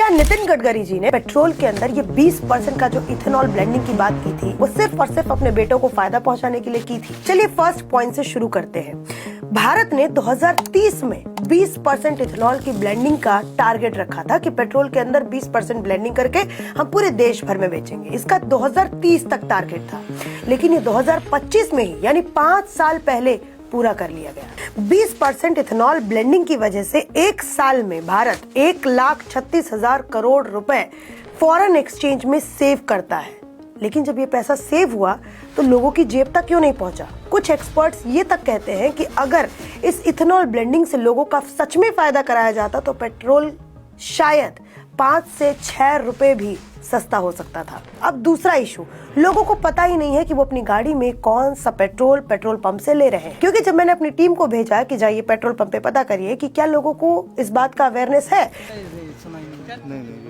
क्या नितिन गडकरी जी ने पेट्रोल के अंदर ये 20% का जो इथेनॉल ब्लेंडिंग की बात की थी वो सिर्फ और सिर्फ अपने बेटों को फायदा पहुंचाने के लिए की थी? चलिए फर्स्ट पॉइंट से शुरू करते हैं। भारत ने 2030 में 20% इथेनॉल की ब्लेंडिंग का टारगेट रखा था कि पेट्रोल के अंदर 20% ब्लेंडिंग करके हम पूरे देश भर में बेचेंगे। इसका 2030 तक टारगेट था, लेकिन ये 2025 में ही यानी 5 साल पहले पूरा कर लिया गया। 20% इथेनॉल ब्लेंडिंग की वजह से एक साल में भारत 1,36,000 करोड़ रुपए फॉरेन एक्सचेंज में सेव करता है। लेकिन जब ये पैसा सेव हुआ तो लोगों की जेब तक क्यों नहीं पहुंचा? कुछ एक्सपर्ट्स ये तक कहते हैं कि अगर इस इथेनॉल ब्लेंडिंग से लोगों का सच में फायदा कराया जाता तो पेट्रोल शायद 5 से 6 रुपए भी सस्ता हो सकता था। अब दूसरा इशू, लोगों को पता ही नहीं है कि वो अपनी गाड़ी में कौन सा पेट्रोल पंप से ले रहे हैं। क्योंकि जब मैंने अपनी टीम को भेजा कि जाइए पेट्रोल पंप पे पता करिए कि क्या लोगों को इस बात का अवेयरनेस है। नहीं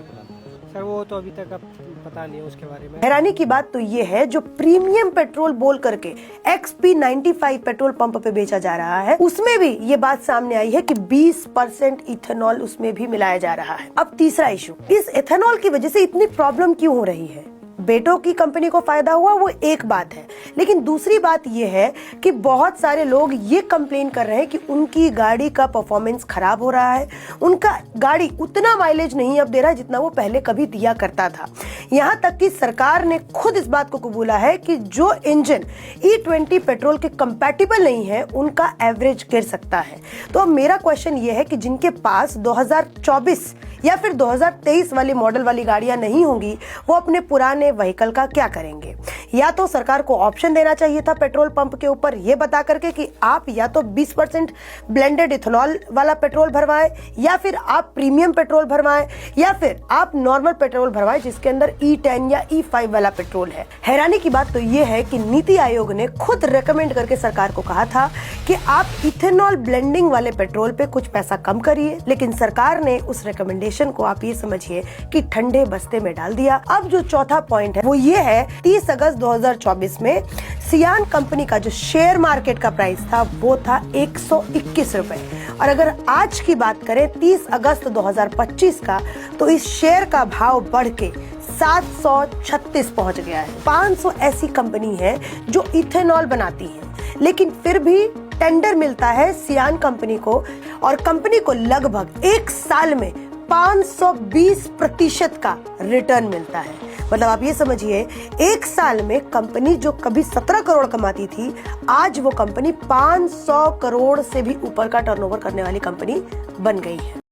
सर, वो तो अभी तक पता नहीं है उसके बारे में। हैरानी की बात तो ये है, जो प्रीमियम पेट्रोल बोल करके XP95 पेट्रोल पंप पे बेचा जा रहा है उसमें भी ये बात सामने आई है कि 20% इथेनॉल उसमें भी मिलाया जा रहा है। अब तीसरा इशू, इस इथेनॉल की वजह से इतनी प्रॉब्लम क्यों हो रही है? बेटों की कंपनी को फायदा हुआ वो एक बात है, लेकिन दूसरी बात ये है कि बहुत सारे लोग ये कंप्लेन कर रहे हैं कि उनकी गाड़ी का परफॉर्मेंस खराब हो रहा है, उनका गाड़ी उतना माइलेज नहीं अब दे रहा है जितना वो पहले कभी दिया करता था। यहाँ तक कि सरकार ने खुद इस बात को कबूला है कि जो इंजन E20 पेट्रोल के कंपैटिबल नहीं है उनका एवरेज गिर सकता है। तो अब मेरा क्वेश्चन ये है कि जिनके पास 2024 या फिर 2023 वाली मॉडल वाली गाड़ियां नहीं होंगी वो अपने पुराने व्हीकल का क्या करेंगे? या तो सरकार को ऑप्शन देना चाहिए था पेट्रोल पंप के ऊपर ये बता करके कि आप या तो 20% ब्लेंडेड इथेनॉल वाला पेट्रोल भरवाएं, या फिर आप प्रीमियम पेट्रोल भरवाएं, या फिर आप नॉर्मल पेट्रोल भरवाएं जिसके अंदर E10 या E5 वाला पेट्रोल है। हैरानी की बात तो ये है कि नीति आयोग ने खुद रेकमेंड करके सरकार को कहा था कि आप इथेनॉल ब्लेंडिंग वाले पेट्रोल पे कुछ पैसा कम करिए, लेकिन सरकार ने उस रिकमेंडेशन को आप ये समझिए कि ठंडे बस्ते में डाल दिया। अब जो चौथा पॉइंट है वो ये है, 30 अगस्त 2024 में सियान कंपनी का जो शेयर मार्केट का प्राइस था वो था 121 रुपए, और अगर आज की बात करें 30 अगस्त 2025 का तो इस शेयर का भाव बढ़ के 736 पहुंच गया है। 500 ऐसी कंपनी है जो इथेनॉल बनाती है, लेकिन फिर भी टेंडर मिलता है सियान कंपनी को, और कंपनी को लगभग एक साल में 520% का रिटर्न मिलता है। मतलब आप ये समझिए, एक साल में कंपनी जो कभी 17 करोड़ कमाती थी आज वो कंपनी 500 करोड़ से भी ऊपर का टर्नओवर करने वाली कंपनी बन गई है।